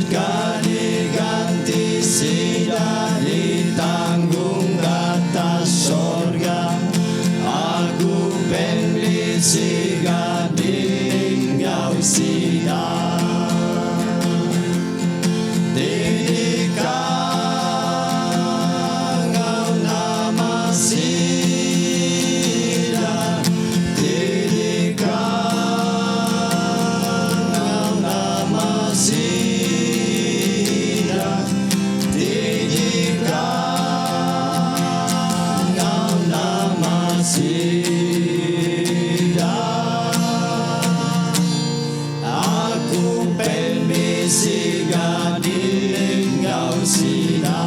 ganti sudah ditanggung atas sorga. Aku beli siga tinggal sida. Dedikang nama sida. Dedikang nama sida. Dedikang nama sida. Aku beli siga tinggal sida.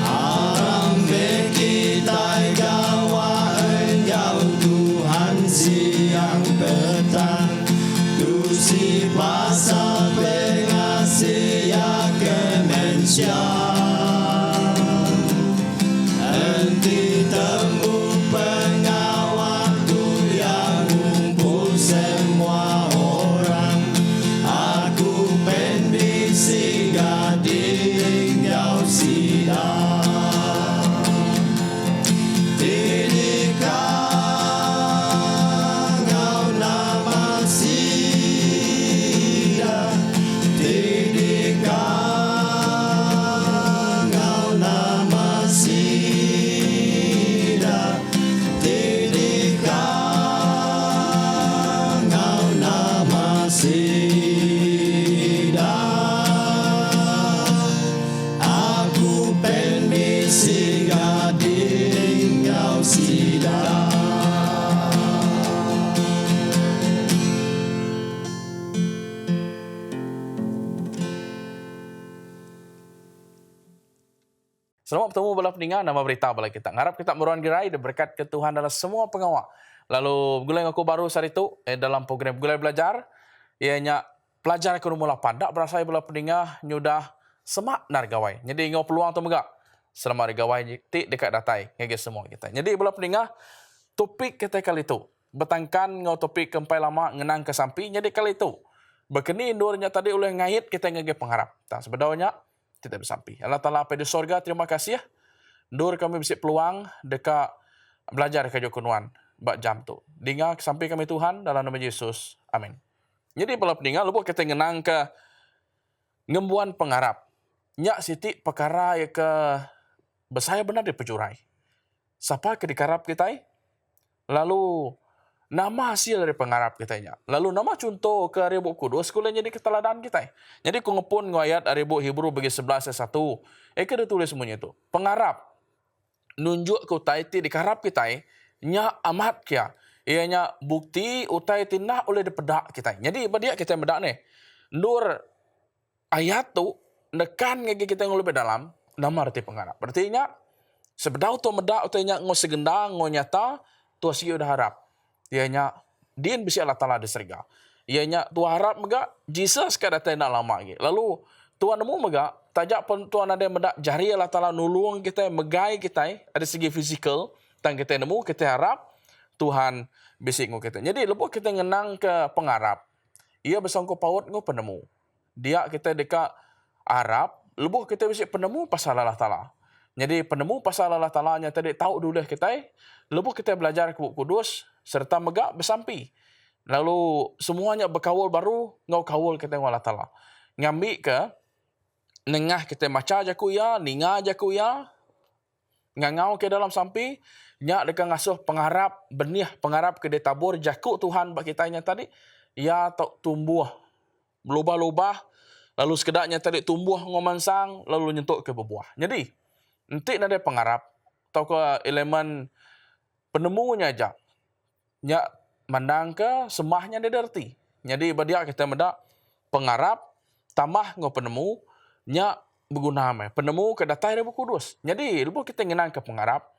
Arang bekitai gawa engkau Tuhan siang petang. Tu si pasal pengasih ya kemensian. Henti temu pengawalku yang ngumpul semua orang. Aku pendi siga tinggal sida. Dedikang nama sida. Dedikang nama sida. Dedikang nama sida. Aku pendi siga tinggal sida. Selamat bertemu bala pendengar, nama berita bala kita. Ngarap kita meruan gerai dan berkat ke Tuhan dalam semua pengawal. Lalu gulai aku baru saat itu dalam program gulai belajar, ianya pelajar ke rumah 8. Tak berasa bala pendengar nyudah semak nar gawai. Jadi ngau peluang tu megak. Selama ada gawai ti dekat datai ngege semua kita. Jadi bala pendengar, topik kita kali itu betangkan ngau topik kempai lama ngenang ke sampi. Jadi kali itu berkeni indurnya tadi oleh ngait kita ngege pengharap. Tak sebenarnya kita bersampi. Allah Ta'ala pada sorga, terima kasih ya. Dur kami bisa peluang dekat belajar ke Jokunuan bak jam tu. Dengar sampai kami Tuhan dalam nama Yesus. Amin. Jadi para pendengar, lupa kita ngenang ke ngembuan pengharap. Nyak siti perkara ya ke besaya benar di pejurai. Siapa ke dikarap kita? Lalu nama hasil dari pengharap kita. Lalu nama contoh ke Aribu Kudus, sekolah jadi keteladan kita. Jadi aku ngepun ngayat Aribu Hebrew bagi 11 ayat 1. Dia tulis semuanya itu. Pengharap. Nunjuk ke utai ti dikarap kita. Nya amat kia. Ianya bukti utai ti nak oleh dipedak kita. Jadi dia kita bedak ni. Nur ayat tu nekan ngegi kita ngoleh dalam nama arti pengharap. Berarti sebedau tu medak utainya ngo segendang ngo nyata tu asyik udah harap. Ianya din bisi Allah Ta'ala diserga. Ianya tu harap mega Jesus ka datang nak lama lagi. Lalu tuan nemu mega tajak pun tuan ada medak jari Allah Ta'ala nulung kita megai kita ada segi fizikal tang kita nemu kita harap Tuhan bisi ngo kita. Jadi lepas kita ngenang ke pengharap. Ia bersangkut paut ngo penemu. Dia kita dekat Arab, lepas kita bisi penemu pasal Allah Ta'ala. Jadi penemu pasal Allah Ta'ala nya tadi tahu dulu kita. Lepas kita belajar ke buku kudus serta megak bersampi. Lalu semuanya berkawul baru ngau kawul kita dengan Allah Ta'ala. Ngambil ke nengah kita maca jaku ya, ninga jaku ya. Ngangau ke dalam sampi nyak dekat ngasuh pengharap benih pengharap ke ditabur jaku Tuhan bak kita nya tadi ya tok tumbuh berubah-ubah lalu sekedaknya tadi tumbuh ngomansang lalu nyentuk ke berbuah. Jadi nanti ada pengharap atau ke elemen penemunya aja. Nya mandang ke semahnya dia derti. Jadi badia kita medak pengharap tambah ngo penemu nya berguna me. Penemu ke datai Buku Kudus. Jadi lupa kita ngenang ke pengharap.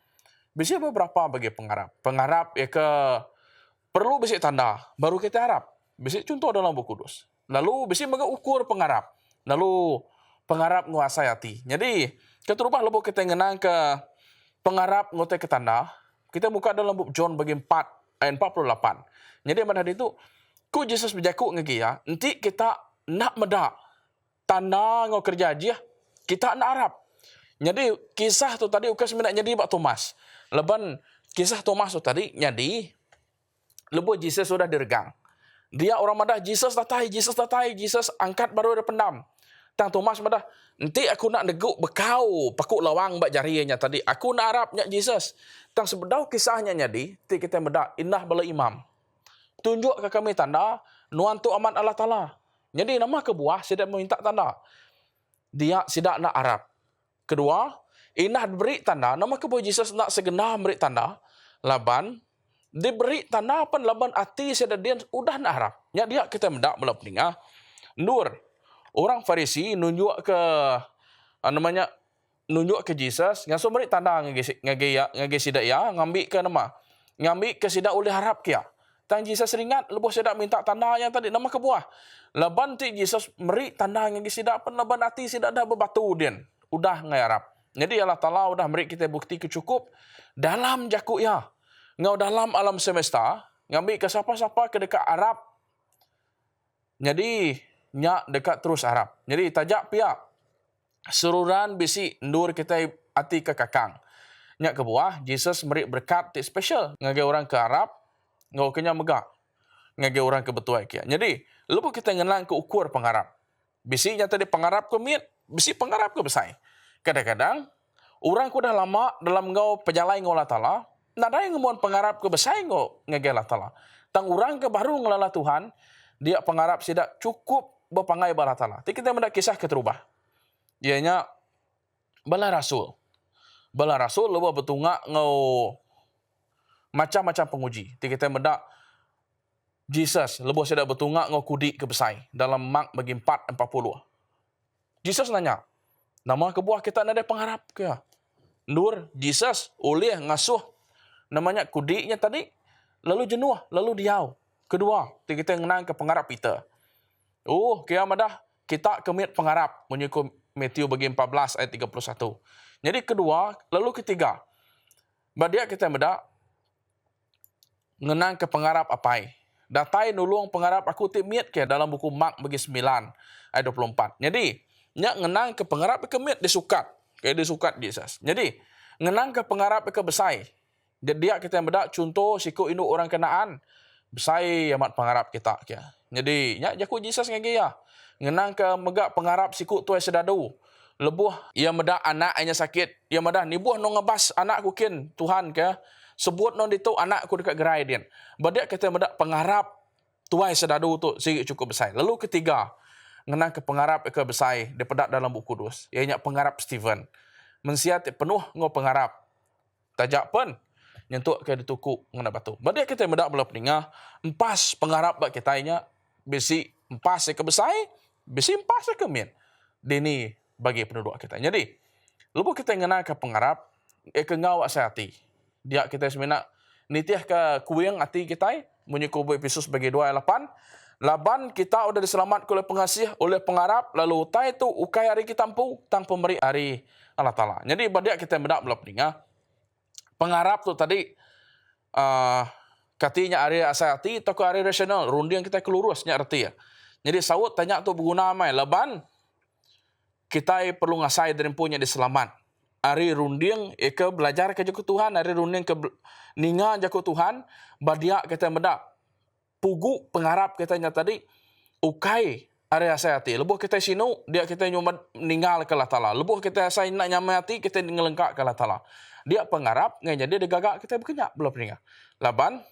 Bisa beberapa bagi pengharap. Pengharap ya ke perlu bisa tanda baru kita harap. Bisa contoh dalam Buku Kudus. Lalu bisa bagi ukur pengharap. Lalu pengharap nguasai hati. Jadi kita rubah lupa kita ngenang ke pengharap ngote ke tanda. Kita buka dalam buku John bagi 4 ayat 48. Jadi pada hari itu Ku Jesus berjaku ngagi ya. Nanti kita nak medak tanda ngau kerja dia. Kita nak Arab. Jadi kisah tu tadi ukas nak jadi bak Thomas. Leban kisah Thomas tu tadi jadi lebu Jesus sudah diregang. Dia orang madah Jesus datai, Jesus angkat baru ada pendam. Tang Thomas madah, nanti aku nak neguk bekau, pakuk lawang bak jarinya tadi. Aku nak Arab nyak Jesus. Tang sebedau kisahnya jadi, ti kita medak indah bala imam. Tunjuk ke kami tanda nuan tu aman Allah Taala. Jadi nama kebuah sidak meminta tanda. Dia sidak nak Arab. Kedua, inah beri tanda nama kebuah Jesus nak segenah beri tanda. Laban diberi tanda apa laban hati sidak dia udah nak Arab. Ya dia kita mendak bela peningah. Nur orang Farisi nunjuk ke namanya nunjuk ke Jesus ngasuh beri tanda ngage sidak ya ngambil ke nama. Ngambil ke sidak oleh Arab kia. Tang Jesus ringat lepas sidak minta tanda yang tadi nama kebuah. Laban ti Jesus meri tanda ngagi sidak pen laban hati sidak dah berbatu din. Udah ngai Arab. Jadi Allah Taala udah meri kita bukti kecukup dalam jaku ya. Ngau dalam alam semesta ngambil ke siapa-siapa ke dekat Arab. Jadi nyak dekat terus Arab. Jadi tajak pihak seruran bisi ndur kita hati ke kakang. Nyak kebuah Jesus meri berkat ti special ngagi orang ke Arab. Ngau kenya megak. Ngagi orang kebetulan kia. Jadi, lepas kita ngenang ke ukur pengharap. Bisi nyata di pengharap ke miet, bisi pengharap ke besai. Kadang-kadang, orang ku dah lama dalam ngau pejalai ngau Allah Ta'ala, nada yang ngemuan pengharap ke besai ngau ngagi Allah Ta'ala. Tang orang ke baru ngelala Tuhan, dia pengharap sidak cukup berpangai Allah Ta'ala. Tapi kita mendak kisah keterubah. Ianya, bala Rasul. Bala Rasul lepas betungak ngau macam-macam penguji. Kita mendak Jesus lebih sedap bertungak ngau kudi ke besai dalam Mark bagi 4:40. Jesus nanya, nama kebuah kita ada pengharap ke? Nur Jesus oleh ngasuh namanya kudinya tadi lalu jenuh, lalu diau. Kedua, kita ngenang ke pengharap kita. Oh, kaya madah kita kemit pengharap menyuku Matthew bagi 14 ayat 31. Jadi kedua, lalu ketiga. Badia kita medak ngenang ke pengharap apai. Datai nulung pengharap aku timit ke dalam buku Mark bagi 9 ayat 24. Jadi, nyak ngenang ke pengharap ke mit disukat. Kayak disukat Jesus. Jadi, ngenang ke pengharap ke besai. Jadi dia kita bedak contoh siku induk orang Kanaan. Besai amat pengharap kita. Jadi, nyak jaku Jesus ngagi ya. Ngenang ke megak pengharap siku tuai sedadu. Lebuh, ia medak anak hanya sakit. Ia medak nibuh no ngebas anak kukin Tuhan ke. Sebut non itu anak aku dekat gerai dia. Badak kita mendak pengharap tuai sedadu tu sigi cukup besar. Lalu ketiga, ngenang ke pengharap ke besar dipedak dalam buku Kudus. Ianya pengharap Stephen. Mensiat penuh ngau pengharap. Tajak pun nyentuk ke dituku ngena batu. Badak kita mendak bela peningah empas pengharap bak kita ianya besi empas ke besar, besi empas ke min. Dini bagi penduduk kita. Jadi, lupa kita ngenang ke pengharap ke ngau asati. Dia kita sebenarnya nitiah ke kuing hati kita menyukubu episode sebagai 2 ayat 8. Laban kita sudah diselamat oleh pengasih, oleh pengharap, lalu tai itu ukai hari kita tampu, tang pemberi hari Allah Ta'ala. Jadi badia kita mendak belah peningah. Pengharap tu tadi katanya hari asati atau ke hari rasional, rundi yang kita kelurusnya arti ya. Jadi sawut tanya tu berguna mai laban kita perlu ngasai dari punya diselamat. Hari runding ke belajar ke jaku Tuhan, hari runding ke ninga jaku Tuhan, badia kita mendak pugu pengharap kita nya tadi ukai area sayati. Lebuh kita sinu dia kita nyuma ninggal ke Allah Taala. Lebuh kita say nak nyamati kita ngelengkak ke Allah Taala. Dia pengharap ngai jadi degagak kita berkenyak belum peninggal. Laban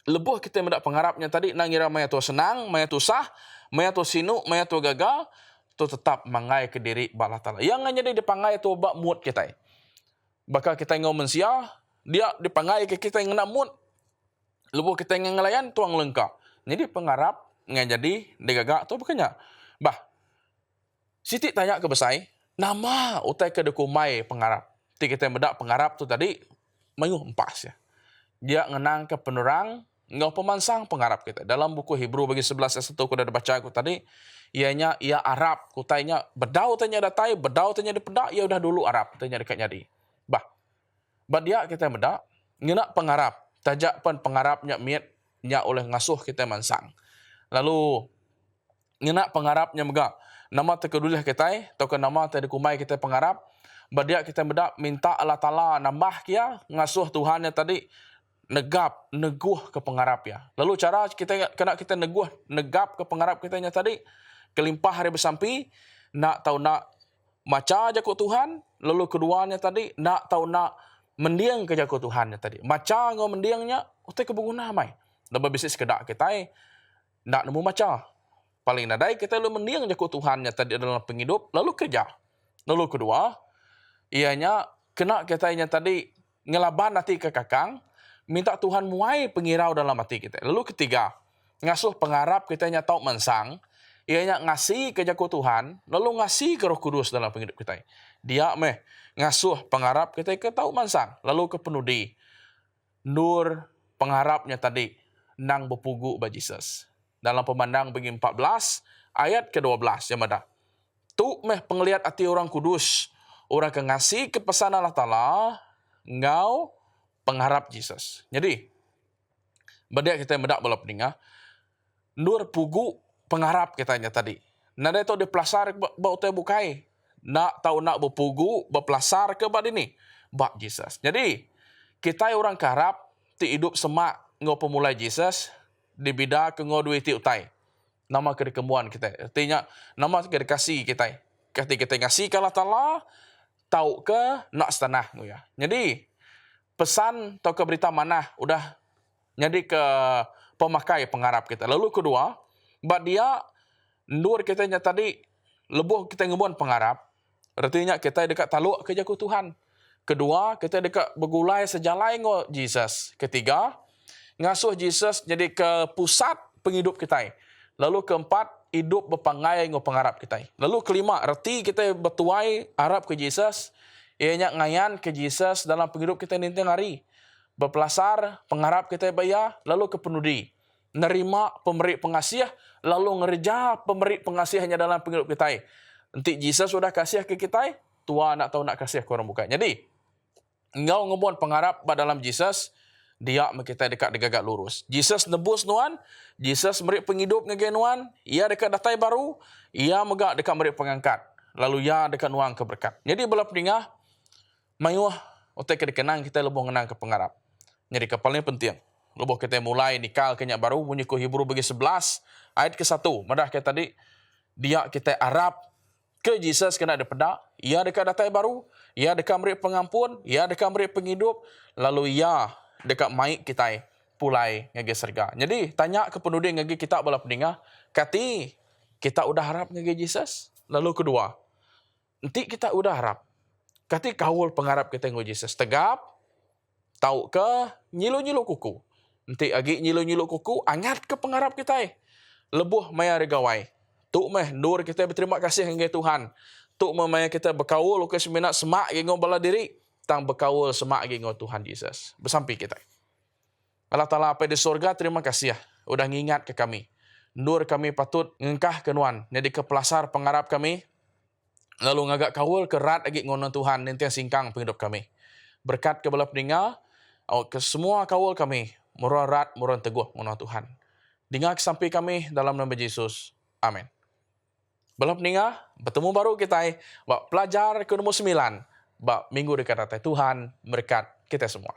lebuh kita mendak pengharapnya tadi nang ngira maya tu senang, maya tu sah, maya tu sinu, maya tu gagal tu tetap mangai ke diri Allah Ta'ala. Yang jadi dipangai tu bak mood kita. Bakal kita ngau mensia, dia dipangai ke kita yang nak mood. Lepas kita yang ngelayan, tuang lengkap. Jadi pengharap, ngai jadi digagak tu bukannya. Bah, Siti tanya ke besai, nama utai ke dekumai pengharap. Ti kita bedak pengharap tu tadi, mayuh empas ya. Dia ngenang ke penerang, ngau pemansang pengharap kita. Dalam buku Hebrew bagi 11 ayat 1 aku dah baca aku tadi, ianya ia Arab, kutainya bedau tanya datai, bedau tanya dipedak, ia udah dulu Arab, tanya dekat jadi. Bah dia kita bedak, ngenak pengharap, tajak pun pengharapnya miet, nya oleh ngasuh kita mansang. Lalu ngena pengharapnya megak. Nama terkedulah kita, atau ke nama terdekumai kita pengharap. Badia kita bedak minta Allah Ta'ala nambah kia, ngasuh Tuhannya tadi, negap, neguh ke pengharap ya. Lalu cara kita kena kita negap ke pengharap kitanya tadi, kelimpah hari bersampi, nak tahu nak maca aja ku Tuhan, lalu keduanya tadi, nak tahu nak mendiang ke jaku Tuhannya tadi. Maca ngau mendiangnya, utai kebuguna mai. Lebih bisik sekedak kita, nak nemu maca. Paling nadai kita lu mendiang jaku Tuhannya tadi dalam penghidup, lalu kerja. Lalu kedua, ianya kena kitanya tadi ngelaban hati ke kakang, minta Tuhan muai pengirau dalam hati kita. Lalu ketiga, ngasuh pengharap kitanya tahu mensang, ianya ngasih ke jaku Tuhan, lalu ngasih ke Roh Kudus dalam penghidup kita. Dia ngasuh pengharap kita ke tahu mensang, lalu ke penudi. Nur pengharapnya tadi nang bepugu ba Jesus. Dalam Pemandang bagi 14 ayat ke-12 yang ada. Tu penglihat hati orang kudus, orang ke ngasih ke pesan Allah Ta'ala, ngau pengharap Jesus. Jadi, badia kita medak bola peninga, nur pugu pengharap kitanya tadi. Nada itu dipelasar bau teh bukai. Nak tahu nak berpugu, berpelasar ke bad ini. Bak Jesus. Jadi, kita orang karap, ti hidup semak ngau pemulai Jesus, di bida ke ngau duit ti utai. Nama kedekemuan kita. Artinya, nama kedekasi kita. Ketika kita ngasih ke Allah Ta'ala, tahu ke nak setanah. Jadi, pesan atau ke berita mana udah jadi ke pemakai pengharap kita. Lalu kedua, bak dia, nur kita tadi, lebuh kita ngebuan pengharap, artinya kita dekat taluk ke jaku Tuhan. Kedua, kita dekat bergulai sejalai ngo Jesus. Ketiga, ngasuh Jesus jadi ke pusat penghidup kita. Lalu keempat, hidup berpangai ngo pengharap kita. Lalu kelima, erti kita bertuai harap ke Jesus, ianya ngayan ke Jesus dalam penghidup kita ninteng hari. Berpelasar, pengharap kita bayar, lalu ke penudi. Nerima pemberi pengasih, lalu ngerja pemberi pengasihnya dalam penghidup kita. Nanti Jesus sudah kasih ke kita, tua nak tahu nak kasih ke orang bukan. Jadi, engkau ngebuan pengharap dalam Jesus, dia kita dekat digagak lurus. Jesus nebus nuan, Jesus beri penghidup ngegenuan, ia dekat datai baru, ia megak dekat beri pengangkat. Lalu ia dekat nuang ke berkat. Jadi bala peningah, mayuh otak kita kenang kita lebih mengenang ke pengharap. Jadi kapalnya penting. Lebih kita mulai nikal kenyak baru, bunyi ku Hebrew bagi 11, ayat ke-1. Madah kita tadi, dia kita harap ke Jesus kena ada pedak, ia dekat datai baru, ia dekat beri pengampun, ia dekat beri penghidup, lalu ia dekat maik kita pulai ngage serga. Jadi tanya ke penudi ngage kita bala peningah, kati kita udah harap ngage Jesus. Lalu kedua, nanti kita udah harap. Kati kawul pengharap kita ngage Jesus. Tegap, tahu ke nyilu-nyilu kuku. Nanti agi nyilu-nyilu kuku, angat ke pengharap kita. Lebuh maya regawai. Tuk nur kita berterima kasih ngage Tuhan. Tuk maya kita berkawul ke seminat semak ngego bala diri. Tang berkawul semak ngego Tuhan Jesus. Bersampai kita. Allah Ta'ala apa di surga, terima kasih ya. Udah ngingat ke kami. Nur kami patut ngengkah kenuan. Jadi kepelasar pengharap kami. Lalu ngagak kawul kerat lagi ngono Tuhan. Nanti singkang penghidup kami. Berkat ke bala peninggal. Ke semua kawul kami. Murah rat, murah teguh ngono Tuhan. Dengar sampai kami dalam nama Yesus. Amin. Bala peninggal, bertemu baru kita. Bak pelajar ke nomor 9. Bak minggu dekat Tuhan berkat kita semua.